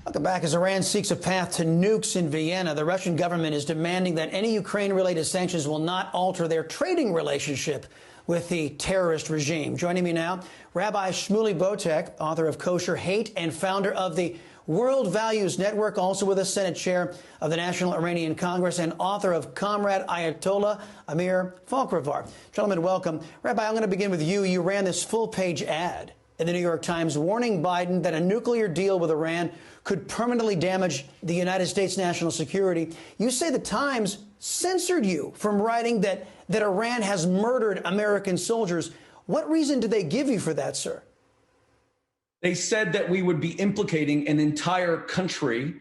Welcome back. As Iran seeks a path to nukes in Vienna, the Russian government is demanding that any Ukraine-related sanctions will not alter their trading relationship with the terrorist regime. Joining me now, Rabbi Shmuley Botek, author of Kosher Hate and founder of the World Values Network, also with us, Senate Chair of the National Iranian Congress and author of Comrade Ayatollah Amir Fkhravar. Gentlemen, welcome. Rabbi, I'm going to begin with you. You ran this full-page ad in the New York Times warning Biden that a nuclear deal with Iran could permanently damage the United States' national security. You say the Times censored you from writing that Iran has murdered American soldiers. What reason did they give you for that, sir? They said that we would be implicating an entire country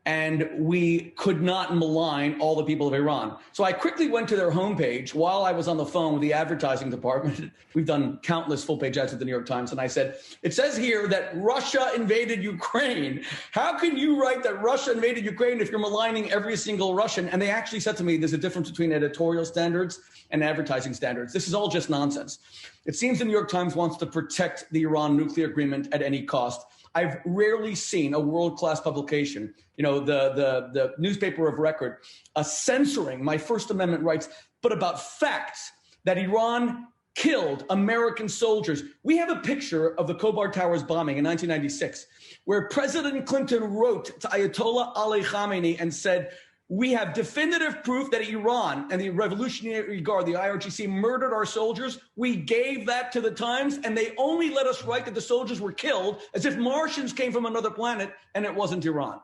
and we could not malign all the people of Iran. So I quickly went to their homepage while I was on the phone with the advertising department. We've done countless full-page ads at the New York Times. And I said, it says here that Russia invaded Ukraine. How can you write that Russia invaded Ukraine if you're maligning every single Russian? And they actually said to me, there's a difference between editorial standards and advertising standards. This is all just nonsense. It seems the New York Times wants to protect the Iran nuclear agreement at any cost. I've rarely seen a world-class publication, the newspaper of record, censoring my First Amendment rights, but about facts that Iran killed American soldiers. We have a picture of the Khobar Towers bombing in 1996, where President Clinton wrote to Ayatollah Ali Khamenei and said, we have definitive proof that Iran and the Revolutionary Guard, the IRGC, murdered our soldiers. We gave that to the Times, and they only let us write that the soldiers were killed as if Martians came from another planet, and it wasn't Iran.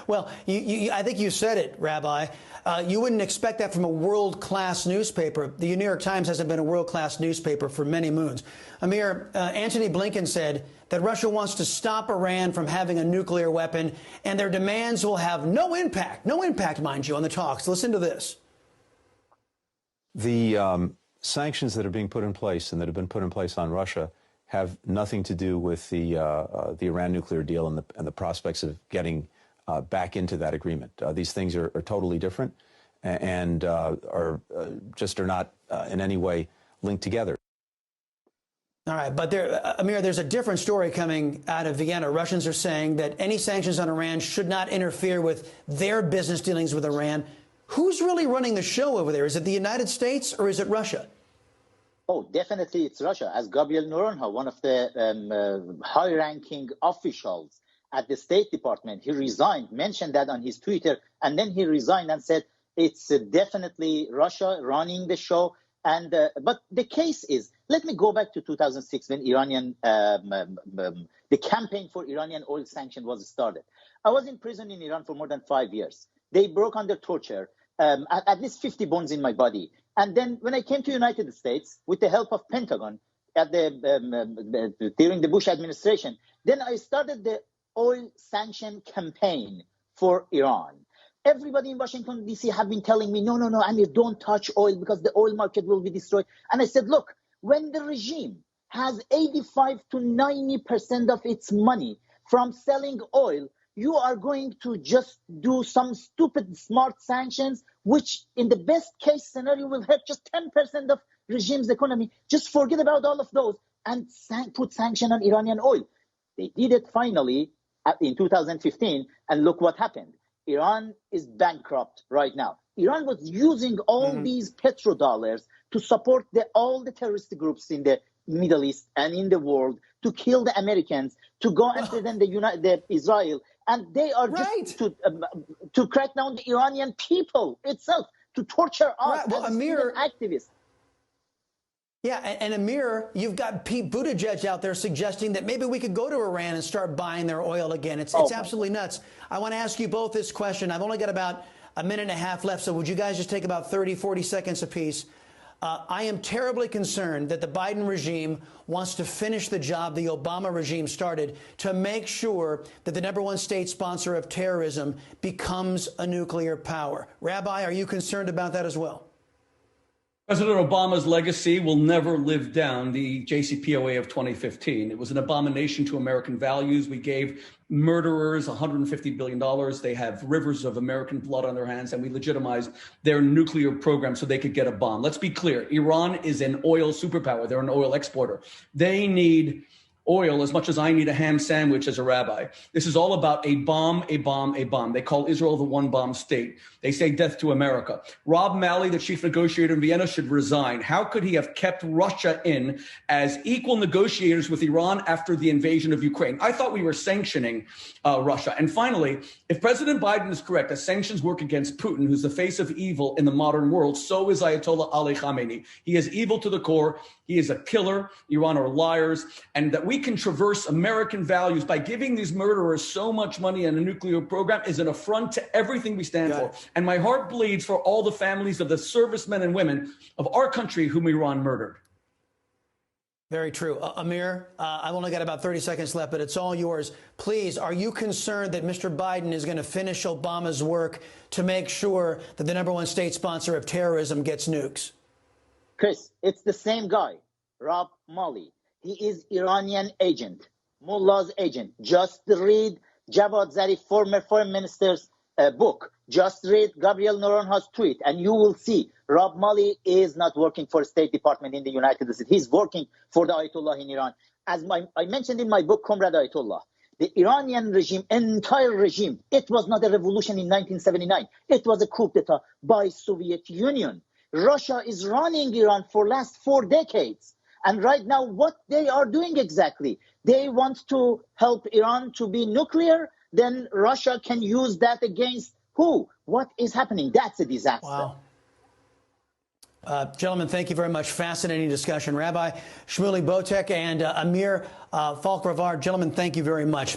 Well, I think you said it, Rabbi. You wouldn't expect that from a world-class newspaper. The New York Times hasn't been a world-class newspaper for many moons. Amir, Antony Blinken said that Russia wants to stop Iran from having a nuclear weapon, and their demands will have no impact, mind you, on the talks. Listen to this. The sanctions that are being put in place and that have been put in place on Russia have nothing to do with the Iran nuclear deal and the prospects of getting back into that agreement. These things are totally different and are not in any way linked together. All right, but Amir, there's a different story coming out of Vienna. Russians are saying that any sanctions on Iran should not interfere with their business dealings with Iran. Who's really running the show over there? Is it the United States or is it Russia? Oh, definitely it's Russia. As Gabriel Noronha, one of the high-ranking officials at the State Department, he resigned, mentioned that on his Twitter, and then he resigned and said it's definitely Russia running the show. And but the case is, let me go back to 2006 when the campaign for Iranian oil sanction was started. I was in prison in Iran for more than 5 years. They broke under torture, at least 50 bones in my body. And then when I came to United States with the help of Pentagon at during the Bush administration, then I started the oil sanction campaign for Iran. Everybody in Washington, D.C. have been telling me, no, Amir, don't touch oil because the oil market will be destroyed. And I said, look, when the regime has 85 to 90% of its money from selling oil, you are going to just do some stupid, smart sanctions, which in the best case scenario will hurt just 10% of regime's economy. Just forget about all of those and put sanction on Iranian oil. They did it finally in 2015, and look what happened. Iran is bankrupt right now. Iran was using all these petrodollars to support all the terrorist groups in the Middle East and in the world, to kill the Americans, to go after them, the Israel. And they are just to crack down the Iranian people itself, to torture us as Amir, activists. Yeah, and Amir, you've got Pete Buttigieg out there suggesting that maybe we could go to Iran and start buying their oil again. It's absolutely nuts. I want to ask you both this question. I've only got about a minute and a half left, so would you guys just take about 30, 40 seconds apiece? I am terribly concerned that the Biden regime wants to finish the job the Obama regime started to make sure that the #1 state sponsor of terrorism becomes a nuclear power. Rabbi, are you concerned about that as well? President Obama's legacy will never live down the JCPOA of 2015. It was an abomination to American values. We gave murderers $150 billion. They have rivers of American blood on their hands, and we legitimized their nuclear program so they could get a bomb. Let's be clear. Iran is an oil superpower. They're an oil exporter. They need oil as much as I need a ham sandwich as a rabbi. This is all about a bomb, a bomb, a bomb. They call Israel the one-bomb state. They say death to America. Rob Malley, the chief negotiator in Vienna, should resign. How could he have kept Russia in as equal negotiators with Iran after the invasion of Ukraine? I thought we were sanctioning Russia. And finally, if President Biden is correct that sanctions work against Putin, who's the face of evil in the modern world, so is Ayatollah Ali Khamenei. He is evil to the core. He is a killer. Iran are liars. And that we can traverse American values by giving these murderers so much money in a nuclear program is an affront to everything we stand for. And my heart bleeds for all the families of the servicemen and women of our country whom Iran murdered. Very true. Amir, I've only got about 30 seconds left, but it's all yours. Please, are you concerned that Mr. Biden is going to finish Obama's work to make sure that the #1 state sponsor of terrorism gets nukes? Chris, it's the same guy, Rob Malley. He is Iranian agent, Mullah's agent. Just read Javad Zarif, former foreign minister's book. Just read Gabriel Naranjo's tweet, and you will see Rob Malley is not working for State Department in the United States. He's working for the Ayatollah in Iran. As I mentioned in my book, Comrade Ayatollah, the Iranian regime, entire regime, it was not a revolution in 1979. It was a coup d'etat by Soviet Union. Russia is running Iran for last 4 decades. And right now, what they are doing exactly, they want to help Iran to be nuclear. Then Russia can use that against who? What is happening? That's a disaster. Wow. Gentlemen, thank you very much. Fascinating discussion. Rabbi Shmuley Botek and Amir Fkhrāvar, gentlemen, thank you very much.